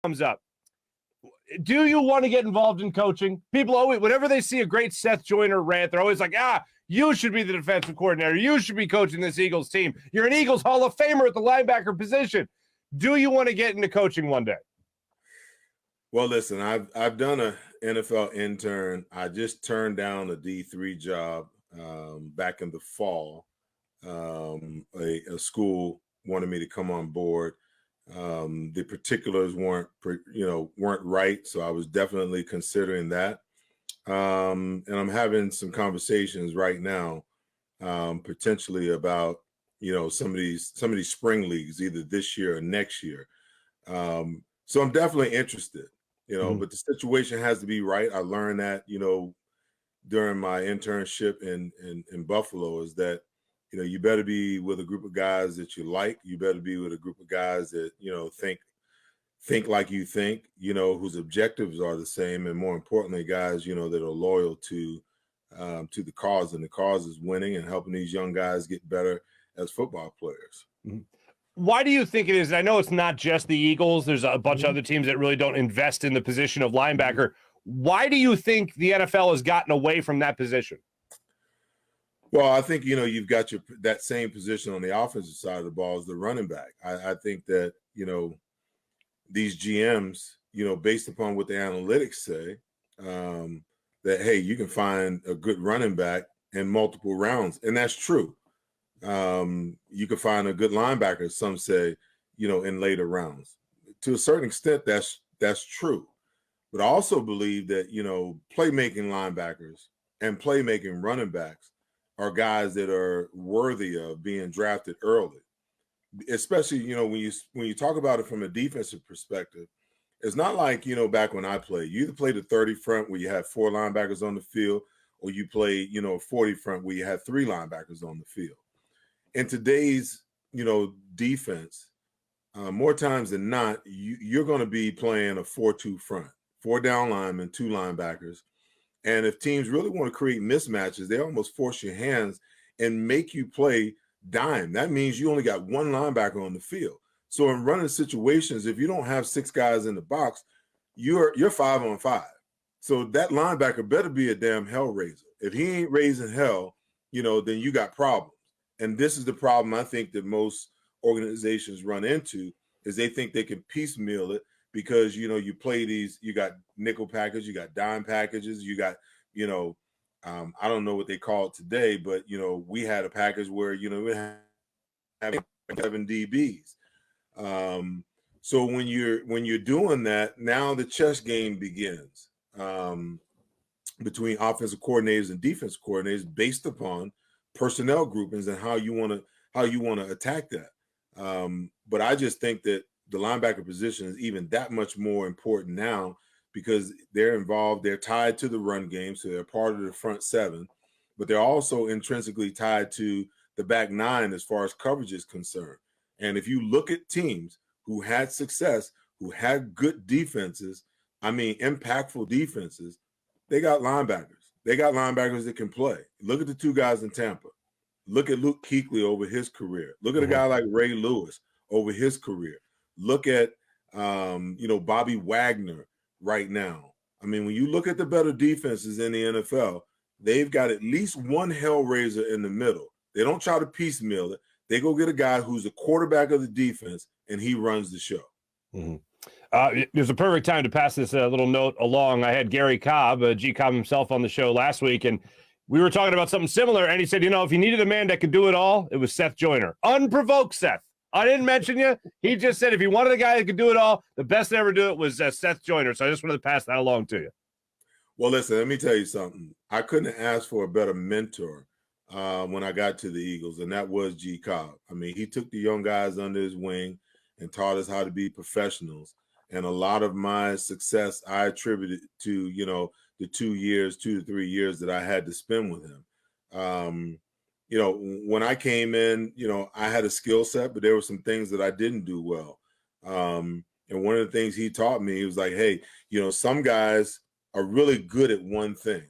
comes up. Do you want to get involved in coaching? People always, whenever they see a great Seth Joyner rant, they're always like, you should be the defensive coordinator. You should be coaching this Eagles team. You're an Eagles Hall of Famer at the linebacker position. Do you want to get into coaching one day? Well, listen, I've done an NFL intern. I just turned down a D3 job back in the fall. A school wanted me to come on board. The particulars weren't right, so I was definitely considering that. And I'm having some conversations right now, potentially about some of these spring leagues, either this year or next year. So I'm definitely interested, but the situation has to be right. I learned that during my internship in Buffalo is that you better be with a group of guys that you like. You better be with a group of guys that think like you think, whose objectives are the same, and more importantly, guys, that are loyal to the cause, and the cause is winning and helping these young guys get better as football players. Mm-hmm. Why do you think it is? I know it's not just the Eagles. There's a bunch of other teams that really don't invest in the position of linebacker. Why do you think the NFL has gotten away from that position? Well, I think, you've got that same position on the offensive side of the ball as the running back. I think that, these GMs, based upon what the analytics say, that, hey, you can find a good running back in multiple rounds. And that's true. You can find a good linebacker, some say, in later rounds. To a certain extent, that's true. But I also believe that, playmaking linebackers and playmaking running backs are guys that are worthy of being drafted early, especially, when you talk about it from a defensive perspective. It's not like, back when I played, you either played a 30 front where you had 4 linebackers on the field, or you played, a 40 front where you had 3 linebackers on the field. In today's, defense, more times than not, you're going to be playing a 4-2 front, 4 down linemen, 2 linebackers. And if teams really want to create mismatches, they almost force your hands and make you play dime. That means you only got 1 linebacker on the field. So in running situations, if you don't have 6 guys in the box, you're 5-on-5. So that linebacker better be a damn hell raiser. If he ain't raising hell, then you got problems. And this is the problem I think that most organizations run into, is they think they can piecemeal it. Because, you play these, you got nickel packages, you got dime packages, you got, I don't know what they call it today, but, we had a package where, we had 7 DBs. So when you're doing that, now the chess game begins between offensive coordinators and defensive coordinators based upon personnel groupings and how you want to attack that. But I just think that the linebacker position is even that much more important now, because they're involved, they're tied to the run game, so they're part of the front 7, but they're also intrinsically tied to the back 9 as far as coverage is concerned. And if you look at teams who had success, who had good defenses, impactful defenses, they got linebackers. They got linebackers that can play. Look at the 2 guys in Tampa. Look at Luke Kuechly over his career. Look at a guy like Ray Lewis over his career. Look at, Bobby Wagner right now. When you look at the better defenses in the NFL, they've got at least 1 hellraiser in the middle. They don't try to piecemeal it. They go get a guy who's the quarterback of the defense, and he runs the show. Mm-hmm. There's a perfect time to pass this little note along. I had Gary Cobb, G Cobb himself, on the show last week, and we were talking about something similar, and he said, if you needed a man that could do it all, it was Seth Joyner. Unprovoked Seth. I didn't mention you. He just said if you wanted a guy that could do it all, the best to ever do it was Seth Joyner. So I just wanted to pass that along to you. Well, listen, let me tell you something. I couldn't ask for a better mentor when I got to the Eagles, and that was G Cobb. He took the young guys under his wing and taught us how to be professionals. And a lot of my success I attributed to, the 2 to 3 years that I had to spend with him. When I came in, I had a skill set, but there were some things that I didn't do well. And one of the things he taught me, he was like, hey, some guys are really good at one thing.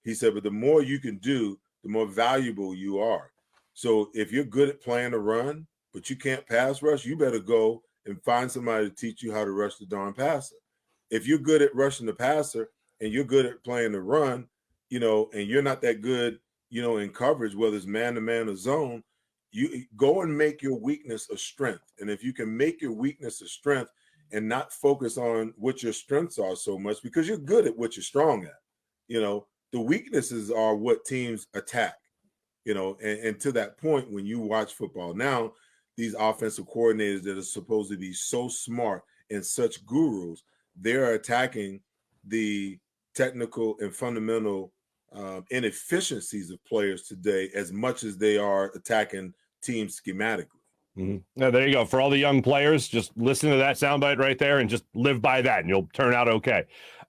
He said, but the more you can do, the more valuable you are. So if you're good at playing a run, but you can't pass rush, you better go and find somebody to teach you how to rush the darn passer. If you're good at rushing the passer and you're good at playing the run, and you're not that good, in coverage, whether it's man-to-man or zone, you go and make your weakness a strength. And if you can make your weakness a strength and not focus on what your strengths are so much, because you're good at what you're strong at, the weaknesses are what teams attack, and to that point, when you watch football now, these offensive coordinators that are supposed to be so smart and such gurus, they're attacking the technical and fundamental inefficiencies of players today as much as they are attacking teams schematically. Mm-hmm. Now, there you go. For all the young players, just listen to that soundbite right there and just live by that, and you'll turn out okay.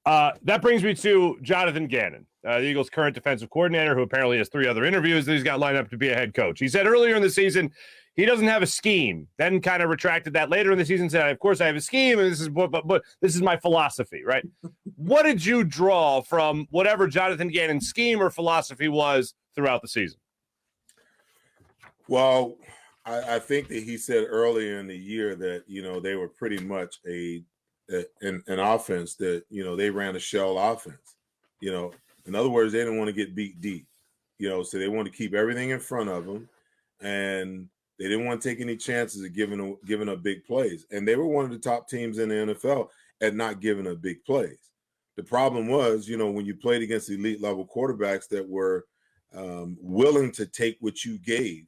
That brings me to Jonathan Gannon, the Eagles' current defensive coordinator, who apparently has 3 other interviews that he's got lined up to be a head coach. He said earlier in the season he doesn't have a scheme, then kind of retracted that later in the season, said, of course I have a scheme, and this is but this is my philosophy, right? What did you draw from whatever Jonathan Gannon's scheme or philosophy was throughout the season? Well, I think that he said earlier in the year that, they were pretty much an offense that, they ran a shell offense. In other words, they didn't want to get beat deep, so they wanted to keep everything in front of them, and they didn't want to take any chances of giving up big plays. And they were one of the top teams in the NFL at not giving up big plays. The problem was, when you played against elite level quarterbacks that were willing to take what you gave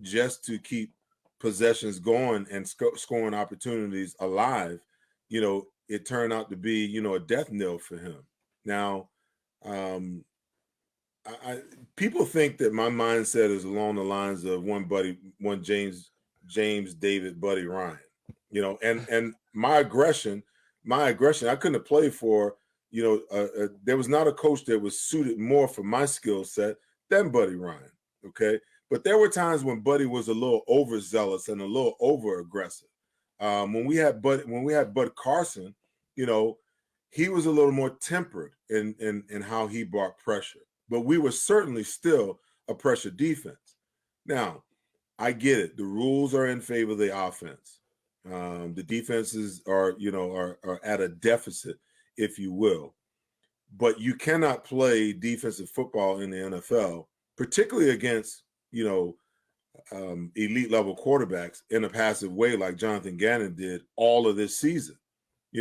just to keep possessions going and scoring opportunities alive, it turned out to be, a death knell for him. Now, people think that my mindset is along the lines of one James David Buddy Ryan, and my aggression, I couldn't have played for, there was not a coach that was suited more for my skill set than Buddy Ryan. Okay. But there were times when Buddy was a little overzealous and a little over aggressive. When we had Bud Carson, he was a little more tempered in how he brought pressure. But we were certainly still a pressure defense. Now, I get it. The rules are in favor of the offense. The defenses are at a deficit, if you will. But you cannot play defensive football in the NFL, particularly against elite level quarterbacks in a passive way like Jonathan Gannon did all of this season.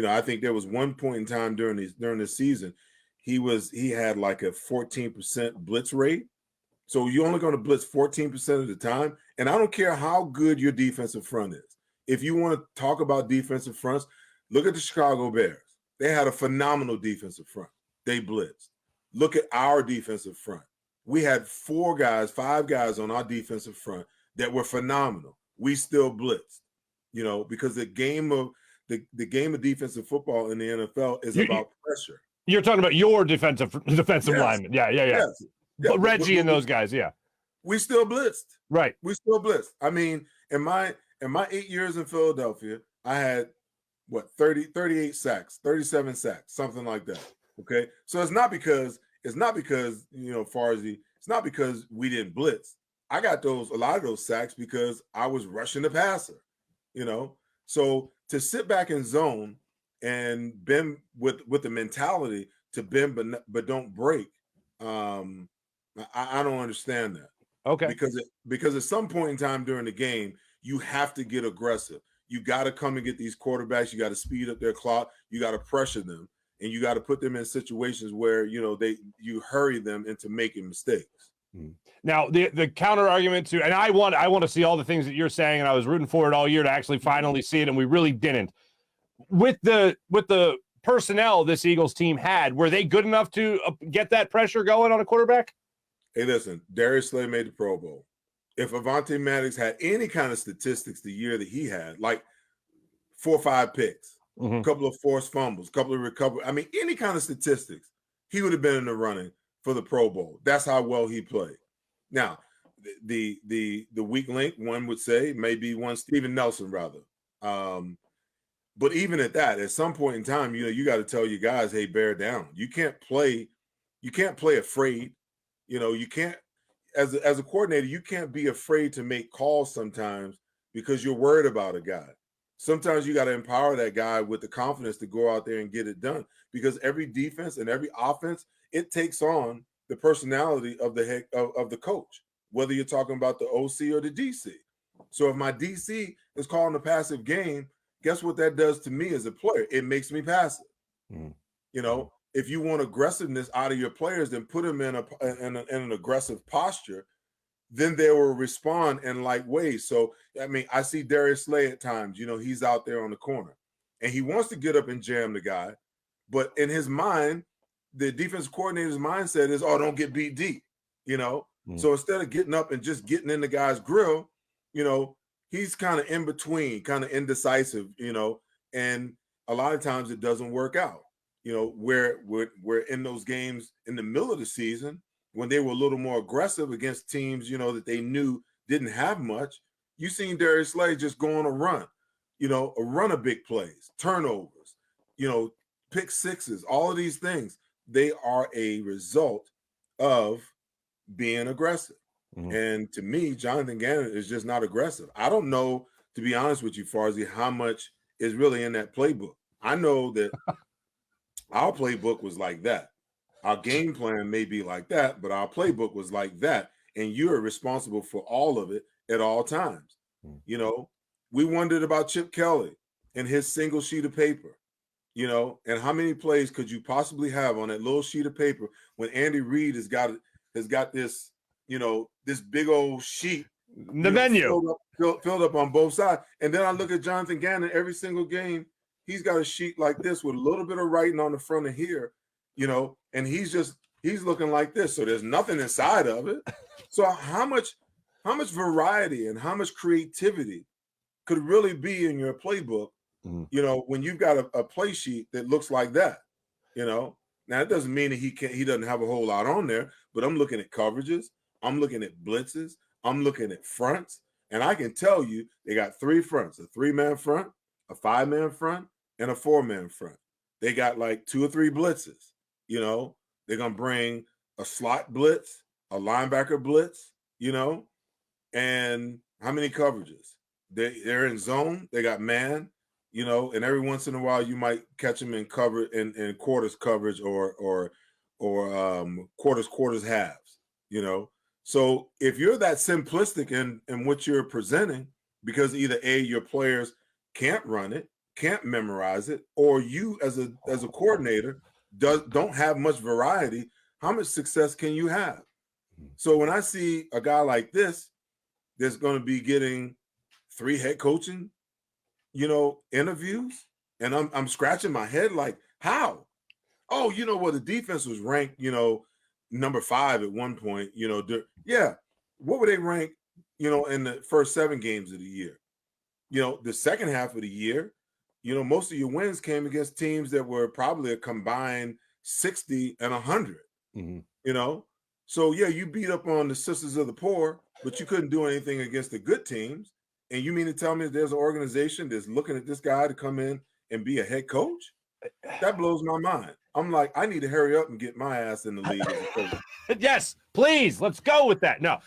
I think there was one point in time during this season, he had like a 14% blitz rate. So you're only going to blitz 14% of the time. And I don't care how good your defensive front is. If you want to talk about defensive fronts, look at the Chicago Bears. They had a phenomenal defensive front. They blitzed. Look at our defensive front. We had 5 guys on our defensive front that were phenomenal. We still blitzed, because the game of defensive football in the NFL is about pressure. You're talking about your defensive lineman. Yeah. Yes. But Reggie and those guys, yeah. We still blitzed. Right. We still blitzed. I mean, in my 8 years in Philadelphia, I had 38 sacks, 37 sacks, something like that. Okay. So it's not because Farzy, it's not because we didn't blitz. I got a lot of those sacks because I was rushing the passer, So to sit back in zone and bend with the mentality to bend but don't break, I don't understand that. Okay. Because at some point in time during the game, you have to get aggressive. You got to come and get these quarterbacks. You got to speed up their clock. You got to pressure them, and you got to put them in situations where you hurry them into making mistakes. Now the counter argument to, and I want to see all the things that you're saying, and I was rooting for it all year to actually finally see it, and we really didn't. With the personnel this Eagles team had, were they good enough to get that pressure going on a quarterback? Hey, listen, Darius Slay made the Pro Bowl. If Avonte Maddox had any kind of statistics the year that he had, like 4 or 5 picks, a couple of forced fumbles, a couple of recovery, I mean, any kind of statistics, he would have been in the running for the Pro Bowl. That's how well he played. Now, the weak link, one would say, maybe one Steven Nelson, rather. But even at that, at some point in time, you got to tell your guys, hey, bear down. You can't play afraid. You can't, as a coordinator, you can't be afraid to make calls sometimes because you're worried about a guy. sometimes you got to empower that guy with the confidence to go out there and get it done, because every defense and every offense, it takes on the personality of the head of the coach, whether you're talking about the OC or the DC. So if my DC is calling a passive game, guess what that does to me as a player? It makes me passive. Mm. You know, if you want aggressiveness out of your players, then put them in an aggressive posture, then they will respond in like ways. So, I mean, I see Darius Slay at times, you know, he's out there on the corner and he wants to get up and jam the guy. But in his mind, the defensive coordinator's mindset is, oh, don't get beat deep, you know? So instead of getting up and just getting in the guy's grill, you know, he's kind of in between, kind of indecisive, you know, and a lot of times it doesn't work out. You know, where we're in those games in the middle of the season when they were a little more aggressive against teams, you know, that they knew didn't have much, you seen Darius Slay just go on a run, you know, a run of big plays, turnovers, you know, pick sixes, all of these things, they are a result of being aggressive. And to me, Jonathan Gannon is just not aggressive. I don't know, to be honest with you, Farzy, how much is really in that playbook. I know that our playbook was like that. Our game plan may be like that, but our playbook was like that. And you're responsible for all of it at all times. You know, we wondered about Chip Kelly and his single sheet of paper, you know, and how many plays could you possibly have on that little sheet of paper when Andy Reid has got this, you know, this big old sheet, the menu filled up on both sides. And then I look at Jonathan Gannon every single game. He's got a sheet like this with a little bit of writing on the front of here, you know, and he's looking like this. So there's nothing inside of it. So how much variety and how much creativity could really be in your playbook, you know, when you've got a play sheet that looks like that, you know? Now, it doesn't mean that he doesn't have a whole lot on there, but I'm looking at coverages. I'm looking at blitzes. I'm looking at fronts. And I can tell you they got 3 fronts, a 3-man front, a 5-man front, and a 4-man front. They got like 2 or 3 blitzes. You know, they're going to bring a slot blitz, a linebacker blitz, you know, and how many coverages? They're in zone. They got man, you know, and every once in a while you might catch them in cover in quarters coverage or quarters halves, you know. So if you're that simplistic in what you're presenting, because either A, your players can't run it, can't memorize it, or you as a coordinator don't have much variety, how much success can you have? So when I see a guy like this that's going to be getting 3 head coaching, you know, interviews, and I'm scratching my head like, how? Oh, you know what? The defense was ranked, you know, number 5 at one point, you know. Yeah. What were they ranked, you know, in the first 7 games of the year? You know, the second half of the year, you know, most of your wins came against teams that were probably a combined 60 and 100, you know. So, yeah, you beat up on the Sisters of the Poor, but you couldn't do anything against the good teams. And you mean to tell me that there's an organization that's looking at this guy to come in and be a head coach? That blows my mind. I'm like, I need to hurry up and get my ass in the league as a coach. Yes, please. Let's go with that. No.